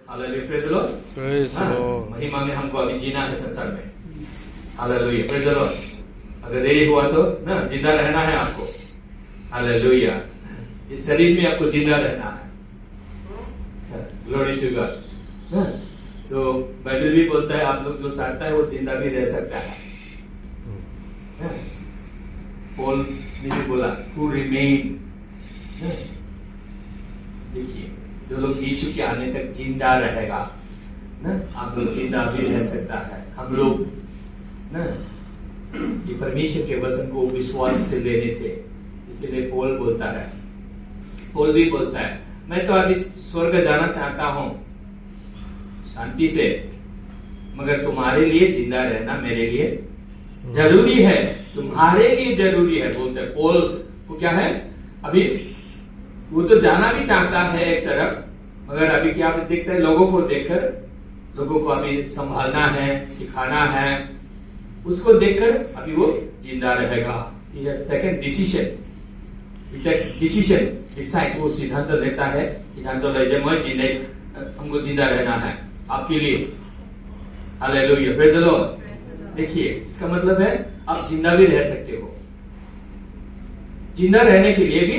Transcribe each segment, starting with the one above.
Hallelujah, praise the Lord. Praise the Lord. महिमा में हमको अभी जीना है संसार में। Hallelujah, praise the Lord. अगर देरी हुआ तो ना जिंदा रहना है आपको। हालेलुया, इस शरीर में आपको जिंदा रहना है। Glory to God. तो बाइबल भी बोलता है आप लोग जो चाहता है वो जिंदा भी रह सकता है। पॉल ने भी बोला हु रिमेन। देखिए जो लोग यीशु के आने तक जिंदा रहेगा ना, आप लोग जिंदा भी रह सकता है। हम लोग ना ये परमेश्वर के वचन को विश्वास से लेने से, इसीलिए पॉल बोलता है, पॉल भी बोलता है मैं तो अभी स्वर्ग जाना चाहता हूं शांति से, मगर तुम्हारे लिए जिंदा रहना मेरे लिए जरूरी है, तुम्हारे लिए जरूरी है बोलते हैं। पॉल को क्या है, अभी वो तो जाना भी चाहता है एक तरफ, मगर अभी क्या देखता है, लोगों को देखकर, लोगों को अभी संभालना है, सिखाना है, उसको देखकर अभी वो जिंदा रहेगा। He has taken decision. He takes decision. Decide, वो सिद्धांत लेता है, सिद्धांत ले मैं जिंदा, हमको जिंदा रहना है आपके लिए। Hallelujah, praise the Lord. देखिए इसका मतलब है आप जिंदा भी रह सकते हो। जिंदा रहने के लिए भी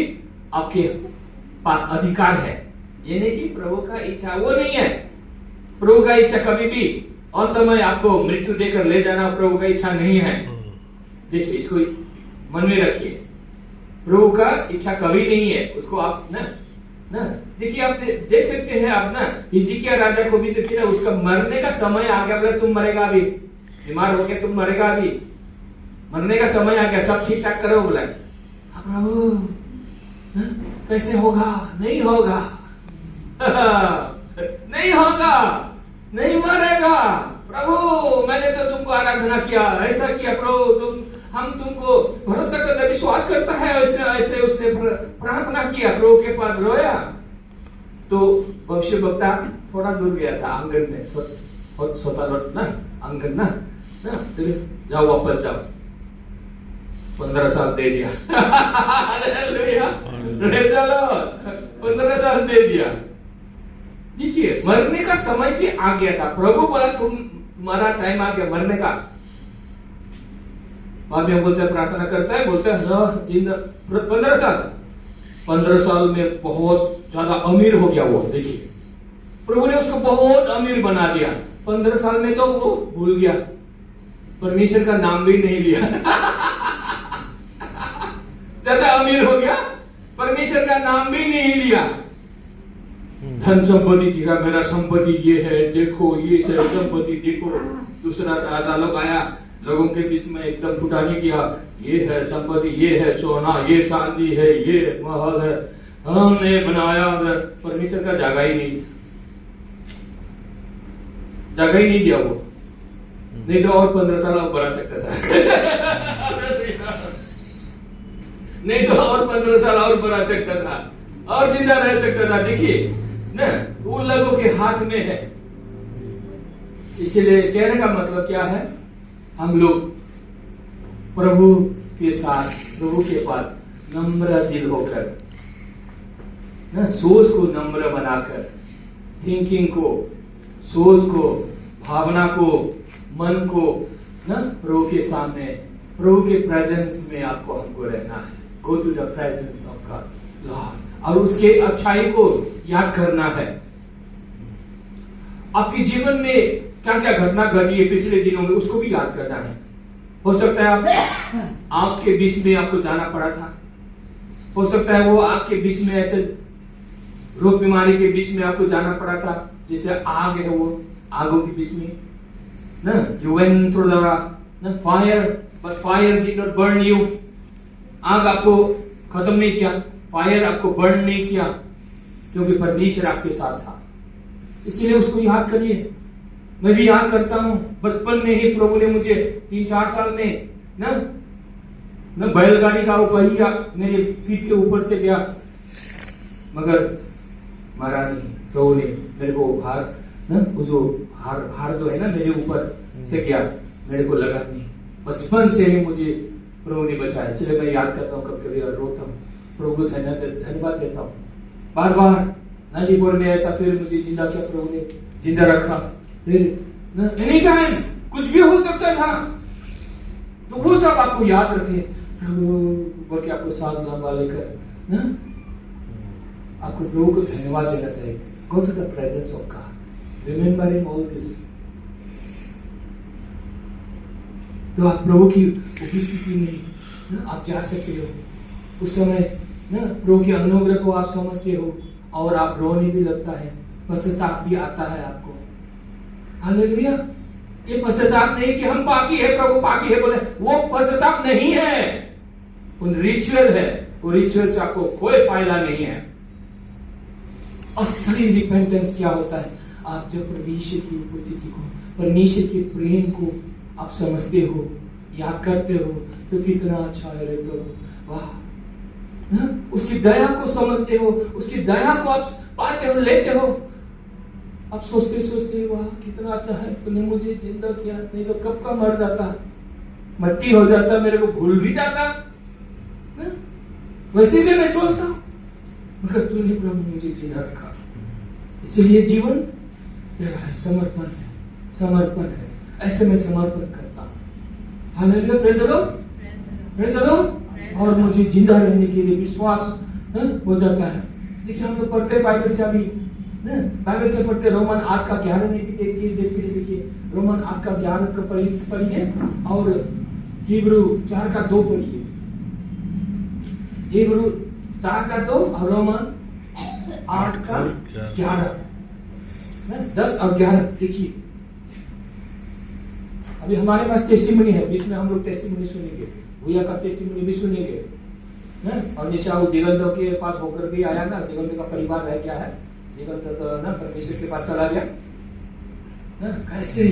आपके पास अधिकार है। ये नहीं कि प्रभु का इच्छा वो नहीं है। प्रभु का इच्छा कभी भी असमय आपको मृत्यु देकर ले जाना प्रभु का इच्छा नहीं है। देखिए इसको मन में रखिए, प्रभु का इच्छा कभी नहीं है। उसको आप ना देखिए, आप देख सकते हैं आप ना, हिजकिय्याह राजा को भी देखिए ना, उसका मरने का समय आ गया, बोला तुम मरेगा अभी, बीमार हो गया तुम मरेगा अभी, मरने का समय आ गया, सब ठीक ठाक करो, बोला प्रभु कैसे होगा, नहीं होगा नहीं होगा, नहीं मरेगा प्रभु, मैंने तो तुमको आराधना किया, ऐसा किया प्रभु, हम तुमको भरोसा करते विश्वास करता है, ऐसे उसने प्रार्थना किया, प्रभु के पास रोया। तो भविष्य वक्ता थोड़ा दूर गया था आंगन में, ना आंगन ना जाओ वापस जाओ, 15 साल दे दिया 15 साल दे दिया। देखिए मरने का समय भी आ गया था, प्रभु बोला तुम्हारा टाइम आ गया मरने का। बाद में बोलते हैं, प्रार्थना करता है, बोलते हैं जिंदा 15 साल में बहुत ज्यादा अमीर हो गया वो। देखिए प्रभु ने उसको बहुत अमीर बना दिया। 15 साल में तो वो भूल गया, परमेश्वर का नाम भी नहीं लिया ज्यादा अमीर हो गया, परमेश्वर का नाम भी नहीं लिया। धन संपत्ति दिखा, मेरा संपत्ति ये है, देखो ये संपत्ति देखो। दूसरा राजा लोग आया, लोगों के बीच में एकदम फुटानी किया, ये है संपत्ति, ये है सोना, ये चांदी है, ये महल है, हमने बनाया। परमेश्वर का जगह ही नहीं दिया वो, नहीं तो और 15 साल और बढ़ा सकता था नहीं तो और 15 साल और बढ़ा सकता था और जिंदा रह सकता था। देखिए ना, उन लोगों के हाथ में है। इसलिए कहने का मतलब क्या है, हम लोग प्रभु के साथ, प्रभु के पास नम्र दिल होकर ना, सोच को नम्र बनाकर, थिंकिंग को, सोच को, भावना को, मन को ना प्रभु के सामने, प्रभु के प्रेजेंस में आपको हमको रहना है। Go to the presence of God Lord, और उसके अच्छाई को याद करना है। आपके जीवन में क्या क्या घटना घटी है पिछले दिनों में, उसको भी याद करना है। हो सकता है आग के बीच में आपको जाना पड़ा था, हो सकता है वो आग के बीच में, ऐसे रोग बीमारी के बीच में आपको जाना पड़ा था, जैसे आग है वो आगों के बीच में ना, you went through the fire but fire did not burn you। आग आपको खत्म नहीं किया, फायर आपको बर्न नहीं किया, क्योंकि परमेश्वर आपके साथ था। इसीलिए उसको याद करिए। मैं भी याद करता हूं, बचपन में ही प्रभु ने मुझे 3-4 साल में ना बैलगाड़ी का पहिया मेरे पीठ के ऊपर से गया, मगर मरा नहीं। प्रभु ने मेरे को भार ना, वो जो भार जो है ना मेरे ऊपर से गया, मेरे को लगा नहीं। बचपन से ही मुझे प्रभु ने बचाया। इसलिए मैं याद करता हूँ, कभी कभी रोता हूँ, प्रभु को धन्यवाद देता हूँ बार बार 94 में ऐसा फिर मुझे जिंदा किया प्रभु ने, जिंदा रखा। फिर एनी टाइम कुछ भी हो सकता था, तो वो सब आपको याद रखे। प्रभु बोल के आपको सांस लंबा लेकर ना आपको प्रभु को धन्यवाद देना चाहिए। Go to the presence of God, remember him all this. तो आप प्रभु की उपस्थिति में ना आप जा सकते हो। उस समय ना प्रभु के अनुग्रह को आप समझते हो और आप रोने भी लगता है, पश्चाताप भी आता है आपको। हालेलुया। ये पश्चाताप नहीं कि हम पापी है, प्रभु पापी है बोले, वो पश्चाताप नहीं है, वो रिचुअल है। वो रिचुअल से आपको कोई फायदा नहीं है। असली रिपेंटेंस क्या होता है? आप जब परमेश्वर की उपस्थिति को, परमेश्वर के प्रेम को आप समझते हो, याद करते हो, तो कितना अच्छा है रे प्रभु, वाह। उसकी दया को समझते हो, उसकी दया को आप पाते हो, लेते हो। आप सोचते सोचते वाह कितना अच्छा है, तूने मुझे जिंदा किया, नहीं तो कब का मर जाता, मट्टी हो जाता, मेरे को भूल भी जाता। वैसे भी मैं सोचता हूं, मगर तूने प्रभु मुझे जिंदा रखा। इसलिए जीवन तेरा है, समर्पण है, समर्पण है। ऐसे मैं समर्पण करता हूं। Hallelujah, praise the Lord, praise the Lord. और मुझे जिंदा रहने के लिए विश्वास हो जाता है। देखिए हम लोग पढ़ते बाइबल से, अभी बाइबल से पढ़ते, रोमन 8 का 11 में भी देखिए रोमन 8 का 11 का पढ़िए और हिब्रू 4 का 2 पढ़िए। हिब्रू 4 का 2 और रोमन 8 का 11, 10 और 11 देखिए। अभी हमारे पास टेस्टिमनी है, बीच में हम लोग टेस्टिमनी सुनेंगे, भैया का टेस्टिमनी भी सुनेंगे। और निशा वो दिगंत के पास होकर भी आया ना, दिगंत का परिवार रह गया है, दिगंत तो ना परमेश्वर के पास चला गया ना, कैसे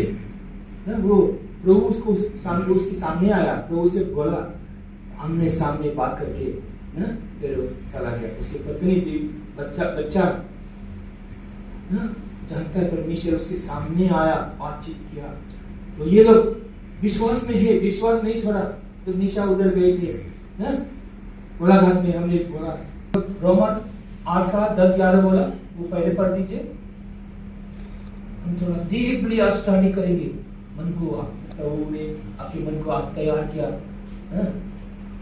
ना वो प्रभु उसको सामने, उसके सामने आया, प्रभु से बोला, आमने सामने बात करके ना फिर चला गया। उसकी पत्नी भी, बच्चा ना जानता है परमेश्वर उसके सामने आया, बातचीत किया। तो ये लोग विश्वास में है, विश्वास नहीं छोड़ा। तो निशा उधर गए थे ना गोलाघाट में, हमने बोला रोमन 8 का 10-11 बोला, वो पहले पढ़ दीजिए। हम थोड़ा डीपली आज स्टडी करेंगे। मन को प्रभु ने आपके मन को आज तैयार किया,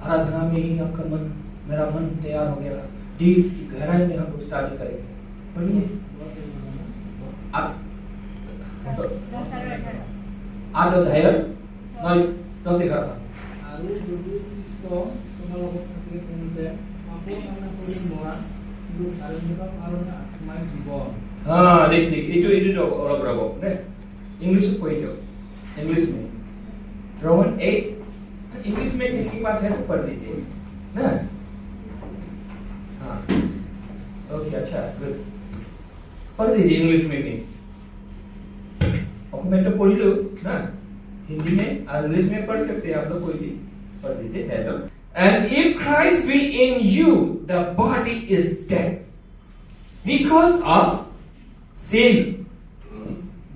आराधना में ही आपका मन, मेरा मन तैयार हो गया। डीप गहराई में हम लोग स्टडी करेंगे। पढ़िए आप 8 अध्याय 9-11। हाँ देखिए itu orang berapa nih English point English में रोमन 8 इंग्लिश में किसके पास है तो पढ़ दीजिए ना। हाँ ओके अच्छा गुड, पढ़ दीजिए इंग्लिश में भी। मैं तो पढ़ लो ना, हिंदी में और इंग्लिश में पढ़ सकते हैं आप लोग, कोई भी पढ़ दीजिए है तो। And if Christ be in you, the body is dead because of sin,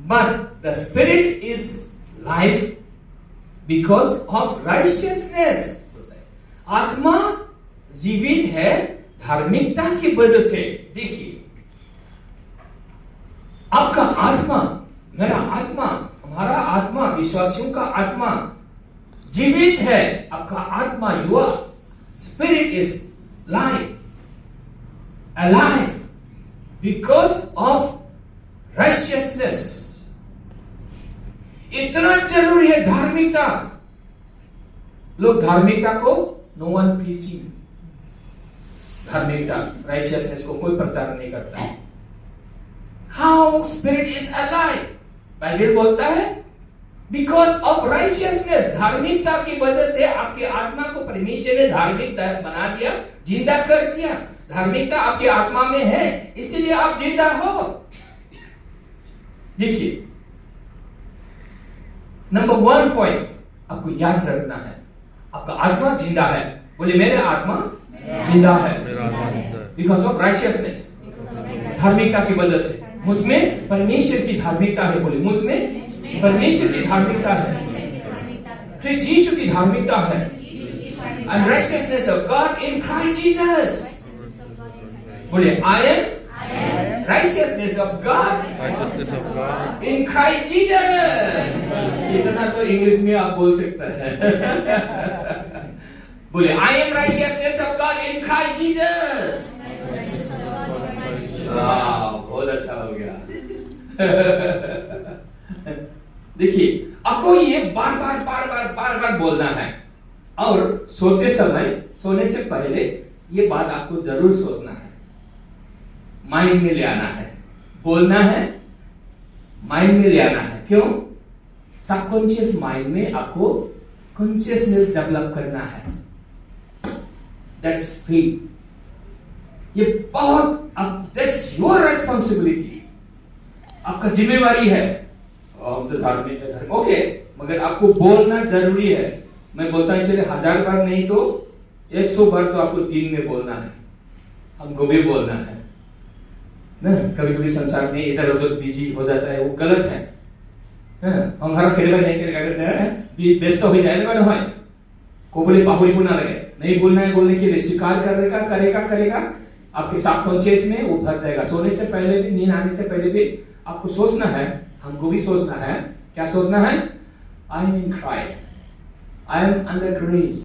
but the spirit is life because of righteousness. आत्मा जीवित है धार्मिकता की वजह से। देखिए आपका आत्मा, मेरा आत्मा, हमारा आत्मा, विश्वासियों का आत्मा जीवित है। आपका आत्मा, युवा spirit is life, alive because of righteousness. इतना जरूरी है धार्मिकता। लोग धार्मिकता को नो वन प्रीचिंग, धार्मिकता राइचियसनेस को कोई प्रचार नहीं करता। How spirit is alive, Bible बोलता है बिकॉज ऑफ राइचियसनेस, धार्मिकता की वजह से आपकी आत्मा को परमेश्वर ने धार्मिक बना दिया, जिंदा कर दिया। धार्मिकता आपकी आत्मा में है, इसीलिए आप जिंदा हो। देखिए नंबर 1 पॉइंट आपको याद रखना है, आपका आत्मा जिंदा है। बोले मेरे आत्मा जिंदा है बिकॉज ऑफ राइचियसनेस, धार्मिकता की वजह से। मुझमें परमेश्वर की धार्मिकता है। बोले मुझमें परमेश्वर की धार्मिकता है, क्रिस्ट यीशु की धार्मिकता है। And righteousness of God in Christ Jesus. बोले I am righteousness of God righteousness of God in Christ Jesus. इतना तो इंग्लिश में आप बोल सकते हैं। बोले I am righteousness of God in Christ Jesus. बहुत अच्छा हो गया। देखिए, आपको ये बार बार बोलना है, और सोने से पहले ये बात आपको जरूर सोचना है, माइंड में ले आना है, बोलना है, माइंड में ले आना है। क्यों? सबकॉन्शियस माइंड में आपको कॉन्शियसनेस डेवलप करना है। That's faith. ये बहुत, दैट्स योर रेस्पॉन्सिबिलिटी, आपका जिम्मेवारी है। हम तो धार्मिक है, धर्म ओके, मगर आपको बोलना जरूरी है। मैं बोलता हूं इसलिए 1000 बार नहीं तो 100 बार तो आपको दिन में बोलना है, हमको भी बोलना है ना। कभी कभी संसार में इधर उधर बिजी हो जाता है, वो गलत है। हम घर खेलबा नहीं करते व्यस्त हो जाएगा ना, है को बोले पाहुरी ना लगे, नहीं बोलना है, बोलने के लिए स्वीकार करेगा आपके सबकॉन्शियस में वो भर जाएगा। सोने से पहले भी, नींद आने से पहले भी आपको सोचना है, हमको भी सोचना है। क्या सोचना है? I am in Christ, I am under grace.